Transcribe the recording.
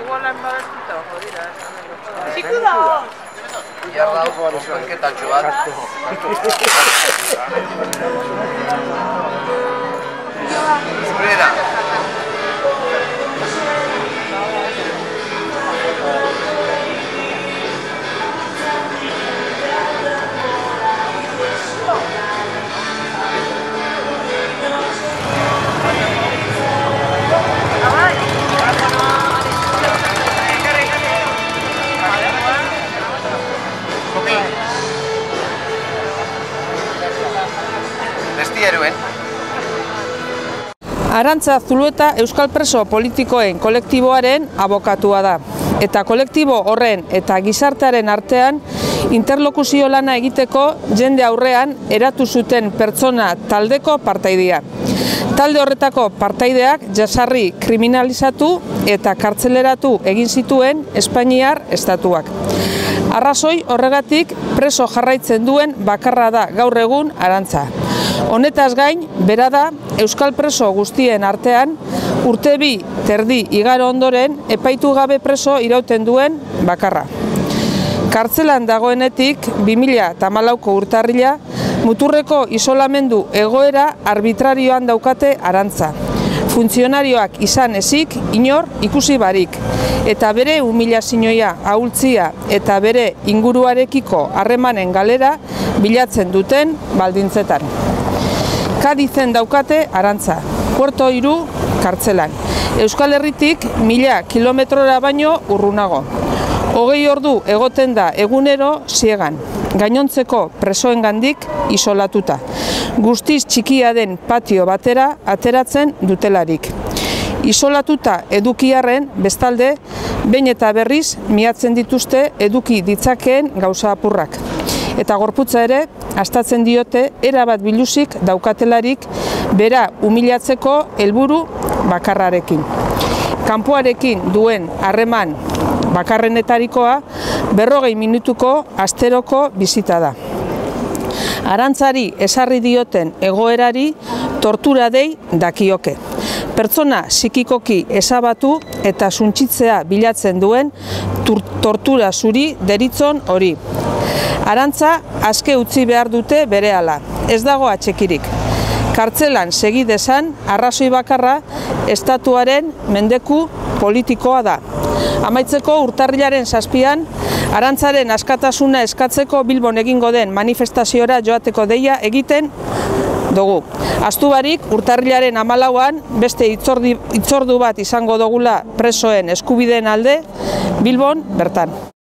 Igual han babestuta, jodira. Txiku da! Iarra hau, konketatxo bat. Zurera. Arantza Zulueta Euskal Preso Politikoen kolektiboaren abokatua da. Eta kolektibo horren eta gizartearen artean interlokuzio lana egiteko jende aurrean eratu zuten pertsona taldeko partaidea. Talde horretako partaideak jasarri kriminalizatu eta kartzeleratu egin zituen Espainiar estatuak. Arrazoi horregatik preso jarraitzen duen bakarra da gaur egun Arantza. Honetaz gain, bera da Euskal Preso guztien artean urte 2 terdi igaro ondoren epaitu gabe preso irauten duen bakarra. Kartzelan dagoenetik 2014ko urtarrila muturreko isolamendu egoera arbitrarioan daukate Arantza. Funtzionarioak izan ezik inor ikusi barik, eta bere humilazioa, ahultzia eta bere inguruarekiko harremanen galera bilatzen duten baldintzetan. Kadizen daukate Arantza, Puerto Iru kartzelan. Euskal Herritik 1000 kilometrora baino urrunago. 20 ordu egoten da egunero ziegan, gainontzeko presoengandik isolatuta. Guztiz txikia den patio batera ateratzen dutelarik. Isolatuta edukiarren bestalde, behin eta berriz miatzen dituzte eduki ditzakeen gauza apurrak. Eta gorputza ere, astatzen diote, erabat biluzik daukatelarik bera humilatzeko helburu bakarrarekin. Kanpoarekin duen harreman bakarrenetarikoa 40 minutuko asteroko bizita da. Arantzari ezarri dioten egoerari tortura dei dakioke. Pertsona psikikoki ezabatu eta suntsitzea bilatzen duen tortura zuri deritzon hori. Arantza aske utzi behar dute berehala, ez dago atxekirik. Kartzelan segi dezan arrazoi bakarra estatuaren mendeku politikoa da. Amaitzeko urtarrilaren 7an, Arantzaren askatasuna eskatzeko Bilbon egingo den manifestaziora joateko deia egiten dugu. Ahaztu barik, urtarrilaren 14an beste hitzordu bat izango dugula presoen eskubideen alde Bilbon bertan.